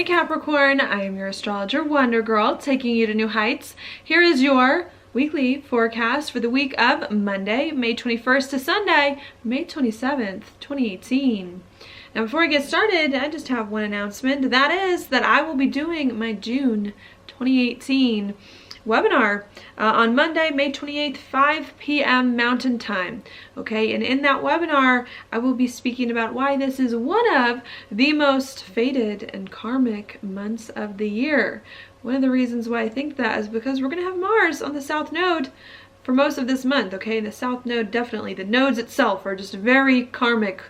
Hey Capricorn, I am your astrologer Wonder Girl, taking you to new heights. Here is your weekly forecast for the week of Monday, May 21st to Sunday, May 27th, 2018. Now before I get started, I just have one announcement. That is that I will be doing my June 2018 webinar on Monday, May 28th, 5 p.m. Mountain Time. Okay, and in that webinar, I will be speaking about why this is one of the most fated and karmic months of the year. One of the reasons why I think that is because we're going to have Mars on the South Node for most of this month, okay? The South Node, definitely. The nodes itself are just very karmic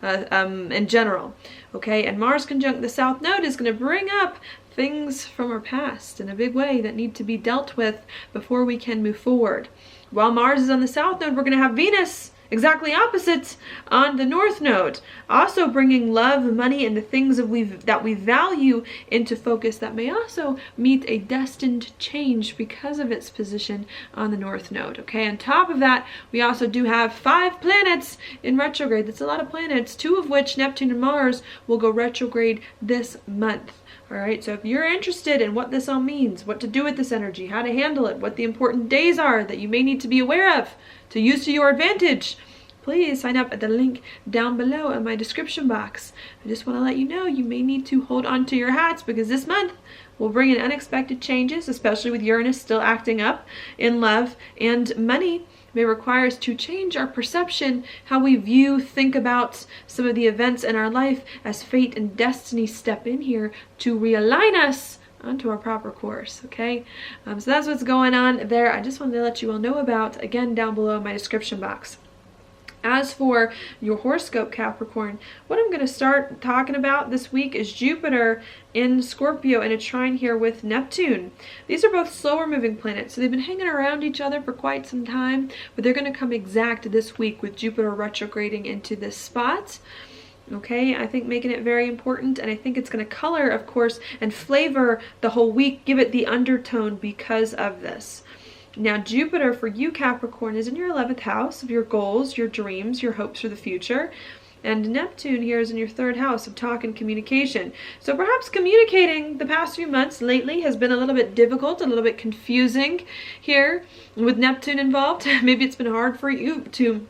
in general, okay? And Mars conjunct the South Node is going to bring up things from our past in a big way that need to be dealt with before we can move forward. While Mars is on the South Node, we're going to have Venus exactly opposite on the North Node, also bringing love, money, and the things that we value into focus that may also meet a destined change because of its position on the North Node. Okay, on top of that, we also do have 5 planets in retrograde. That's a lot of planets, 2 of which, Neptune and Mars, will go retrograde this month. All right, so if you're interested in what this all means, what to do with this energy, how to handle it, what the important days are that you may need to be aware of to use to your advantage, please sign up at the link down below in my description box. I just want to let you know you may need to hold on to your hats because this month will bring in unexpected changes, especially with Uranus still acting up in love, and money may require us to change our perception, how we view, think about some of the events in our life as fate and destiny step in here to realign us onto our proper course, okay? So that's what's going on there. I just wanted to let you all know about, again, down below in my description box. As for your horoscope, Capricorn, what I'm going to start talking about this week is Jupiter in Scorpio in a trine here with Neptune. These are both slower moving planets, so they've been hanging around each other for quite some time, but they're going to come exact this week with Jupiter retrograding into this spot. Okay, I think making it very important, and I think it's going to color, of course, and flavor the whole week, give it the undertone because of this. Now, Jupiter for you, Capricorn, is in your 11th house of your goals, your dreams, your hopes for the future. And Neptune here is in your 3rd house of talk and communication. So perhaps communicating the past few months lately has been a little bit difficult, a little bit confusing here with Neptune involved. Maybe it's been hard for you to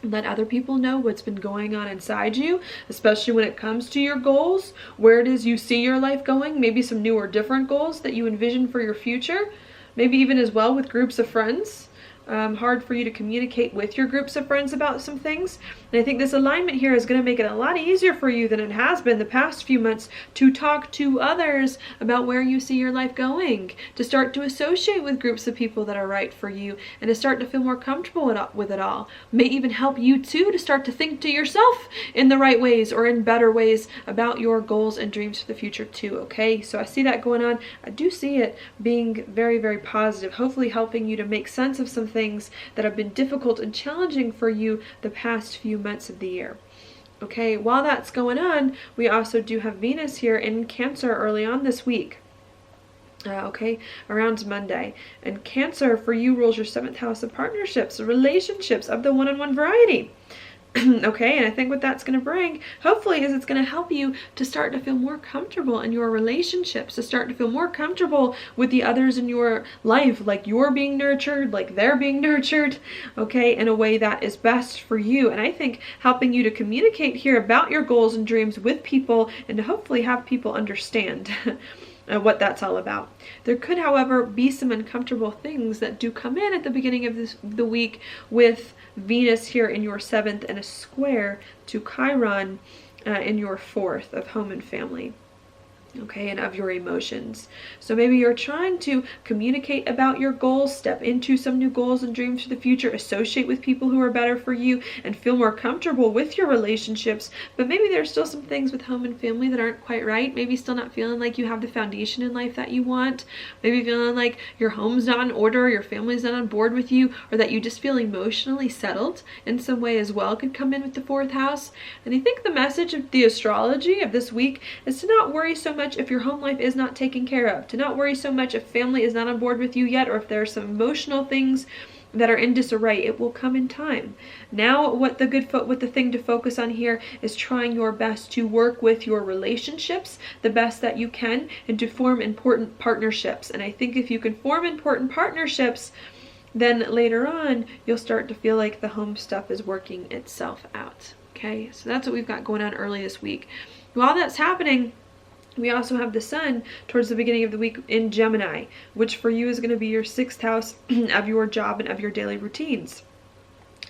let other people know what's been going on inside you, especially when it comes to your goals, where it is you see your life going, maybe some new or different goals that you envision for your future. Maybe even as well with groups of friends. Hard for you to communicate with your groups of friends about some things. And I think this alignment here is going to make it a lot easier for you than it has been the past few months to talk to others about where you see your life going, to start to associate with groups of people that are right for you, and to start to feel more comfortable with it all. May even help you too to start to think to yourself in the right ways or in better ways about your goals and dreams for the future too, okay? So I see that going on. I do see it being very, very positive, hopefully helping you to make sense of some things that have been difficult and challenging for you the past few months of the year. Okay, while that's going on, we also do have Venus here in Cancer early on this week. Okay, around Monday. And Cancer for you rules your 7th house of partnerships, relationships of the one-on-one variety. Okay, and I think what that's going to bring, hopefully, is it's going to help you to start to feel more comfortable in your relationships, to start to feel more comfortable with the others in your life, like you're being nurtured, like they're being nurtured, okay, in a way that is best for you. And I think helping you to communicate here about your goals and dreams with people and to hopefully have people understand what that's all about. There could, however, be some uncomfortable things that do come in at the beginning of the week with Venus here in your 7th and a square to Chiron in your 4th of home and family. Okay, and of your emotions. So maybe you're trying to communicate about your goals, step into some new goals and dreams for the future, associate with people who are better for you, and feel more comfortable with your relationships. But maybe there's still some things with home and family that aren't quite right. Maybe still not feeling like you have the foundation in life that you want. Maybe feeling like your home's not in order, your family's not on board with you, or that you just feel emotionally settled in some way as well could come in with the 4th house. And I think the message of the astrology of this week is to not worry so much if your home life is not taken care of, to not worry so much if family is not on board with you yet, or if there are some emotional things that are in disarray. It will come in time. Now what the thing to focus on here is trying your best to work with your relationships the best that you can and to form important partnerships. And I think if you can form important partnerships, then later on you'll start to feel like the home stuff is working itself out. Okay, so that's what we've got going on early this week. While that's happening, we also have the sun towards the beginning of the week in Gemini, which for you is going to be your 6th house of your job and of your daily routines.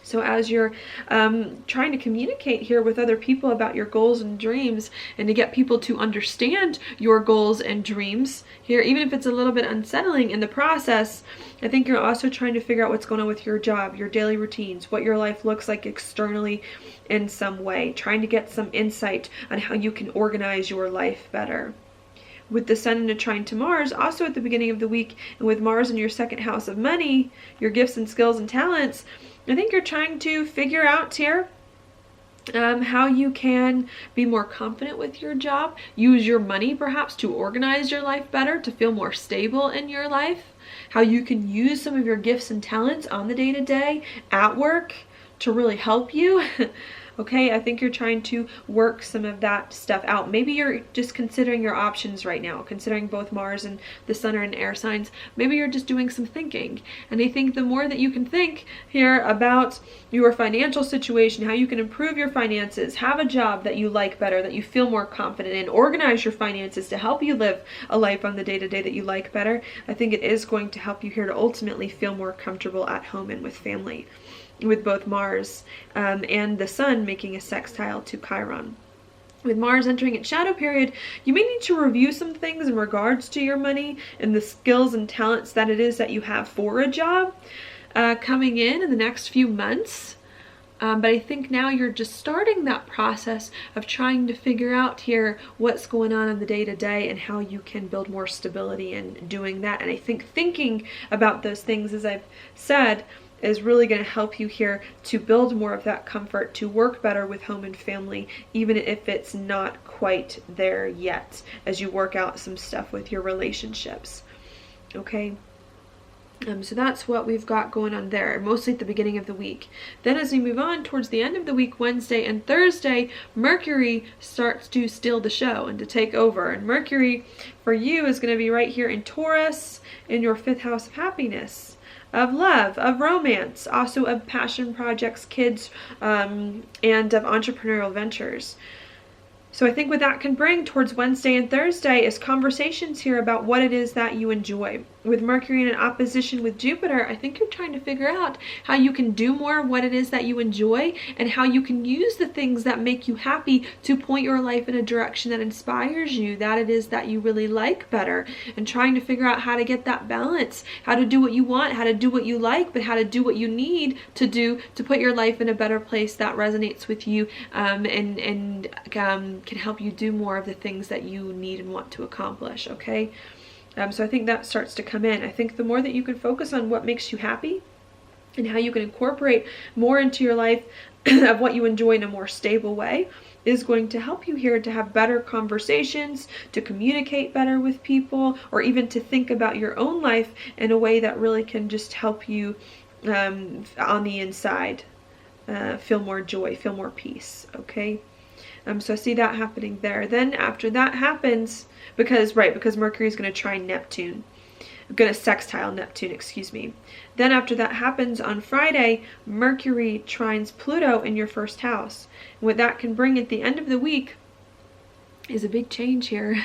So as you're trying to communicate here with other people about your goals and dreams, and to get people to understand your goals and dreams here, even if it's a little bit unsettling in the process, I think you're also trying to figure out what's going on with your job, your daily routines, what your life looks like externally in some way, trying to get some insight on how you can organize your life better. With the sun in a trine to Mars, also at the beginning of the week, and with Mars in your 2nd house of money, your gifts and skills and talents, I think you're trying to figure out here how you can be more confident with your job, use your money perhaps to organize your life better, to feel more stable in your life, how you can use some of your gifts and talents on the day-to-day at work to really help you. Okay, I think you're trying to work some of that stuff out. Maybe you're just considering your options right now, considering both Mars and the sun are in air signs. Maybe you're just doing some thinking. And I think the more that you can think here about your financial situation, how you can improve your finances, have a job that you like better, that you feel more confident in, organize your finances to help you live a life on the day-to-day that you like better, I think it is going to help you here to ultimately feel more comfortable at home and with family, with both Mars and the sun making a sextile to Chiron. With Mars entering its shadow period, you may need to review some things in regards to your money and the skills and talents that it is that you have for a job coming in the next few months. But I think now you're just starting that process of trying to figure out here what's going on in the day-to-day and how you can build more stability in doing that. And I think thinking about those things, as I've said, is really going to help you here to build more of that comfort, to work better with home and family, even if it's not quite there yet, as you work out some stuff with your relationships. Okay? So that's what we've got going on there, mostly at the beginning of the week. Then as we move on towards the end of the week, Wednesday and Thursday, Mercury starts to steal the show and to take over. And Mercury for you is going to be right here in Taurus, in your 5th house of happiness, of love, of romance, also of passion projects, kids, and of entrepreneurial ventures. So I think what that can bring towards Wednesday and Thursday is conversations here about what it is that you enjoy. With Mercury in an opposition with Jupiter, I think you're trying to figure out how you can do more of what it is that you enjoy and how you can use the things that make you happy to point your life in a direction that inspires you, that it is that you really like better, and trying to figure out how to get that balance, how to do what you want, how to do what you like, but how to do what you need to do to put your life in a better place that resonates with you and can help you do more of the things that you need and want to accomplish, okay? So I think that starts to come in. I think the more that you can focus on what makes you happy and how you can incorporate more into your life of what you enjoy in a more stable way is going to help you here to have better conversations, to communicate better with people, or even to think about your own life in a way that really can just help you on the inside feel more joy, feel more peace, okay? So I see that happening there. Then after that happens, because Mercury is going to trine Neptune, going to sextile Neptune, excuse me. Then after that happens on Friday, Mercury trines Pluto in your 1st house. And what that can bring at the end of the week is a big change here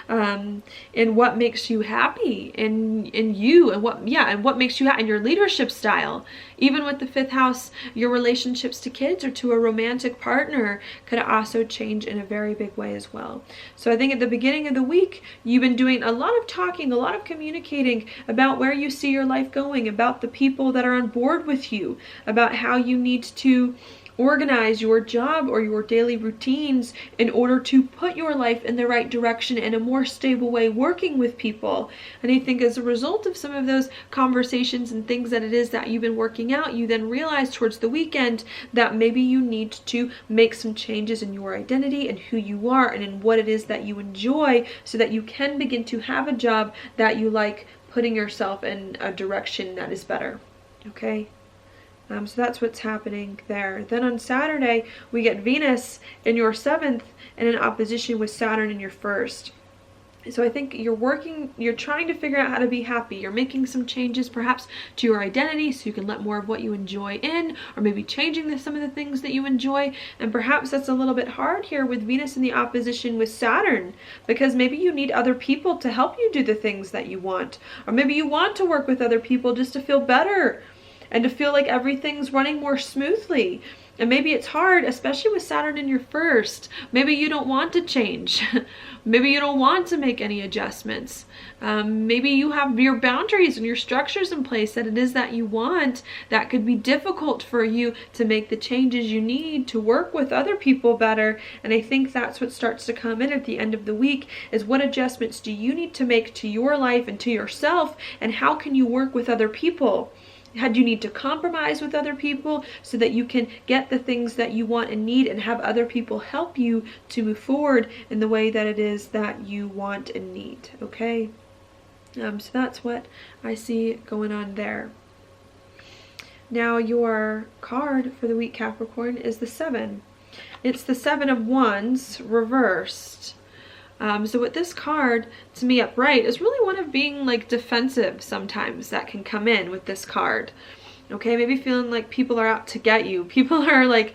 in what makes you happy in you, and what makes you happy in your leadership style. Even with the 5th house, your relationships to kids or to a romantic partner could also change in a very big way as well. So I think at the beginning of the week, you've been doing a lot of talking, a lot of communicating about where you see your life going, about the people that are on board with you, about how you need to organize your job or your daily routines in order to put your life in the right direction in a more stable way, working with people. And I think as a result of some of those conversations and things that it is that you've been working out, you then realize towards the weekend that maybe you need to make some changes in your identity and who you are and in what it is that you enjoy, so that you can begin to have a job that you like, putting yourself in a direction that is better. Okay. So that's what's happening there. Then on Saturday, we get Venus in your 7th and in opposition with Saturn in your 1st. So I think you're trying to figure out how to be happy. You're making some changes perhaps to your identity so you can let more of what you enjoy in, or maybe changing some of the things that you enjoy. And perhaps that's a little bit hard here with Venus in the opposition with Saturn, because maybe you need other people to help you do the things that you want. Or maybe you want to work with other people just to feel better and to feel like everything's running more smoothly. And maybe it's hard, especially with Saturn in your 1st. Maybe you don't want to change. Maybe you don't want to make any adjustments. Maybe you have your boundaries and your structures in place that it is that you want. That could be difficult for you to make the changes you need to work with other people better. And I think that's what starts to come in at the end of the week, is what adjustments do you need to make to your life and to yourself, and how can you work with other people? How do you need to compromise with other people so that you can get the things that you want and need, and have other people help you to move forward in the way that it is that you want and need, okay? So that's what I see going on there. Now your card for the week, Capricorn, is the 7. It's the 7 of Wands reversed. So with this card, to me upright, is really one of being like defensive sometimes that can come in with this card. Okay, maybe feeling like people are out to get you. People are like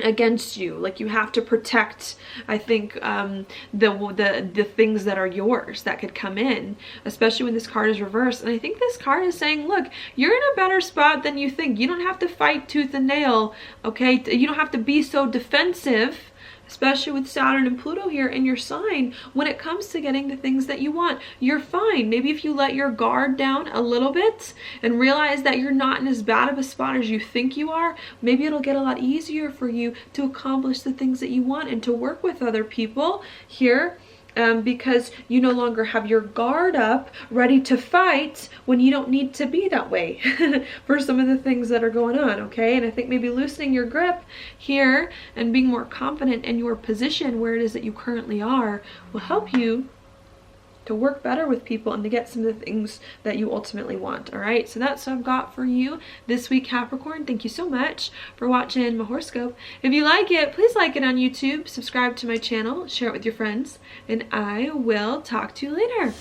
against you, like you have to protect, I think, the things that are yours that could come in, especially when this card is reversed. And I think this card is saying, look, you're in a better spot than you think. You don't have to fight tooth and nail, okay? You don't have to be so defensive, especially with Saturn and Pluto here in your sign, when it comes to getting the things that you want. You're fine. Maybe if you let your guard down a little bit and realize that you're not in as bad of a spot as you think you are, maybe it'll get a lot easier for you to accomplish the things that you want and to work with other people here. Because you no longer have your guard up ready to fight when you don't need to be that way for some of the things that are going on, okay? And I think maybe loosening your grip here and being more confident in your position where it is that you currently are will help you to work better with people and to get some of the things that you ultimately want. All right, so that's what I've got for you this week, Capricorn. Thank you so much for watching my horoscope. If you like it, please like it on YouTube, subscribe to my channel, share it with your friends, and I will talk to you later.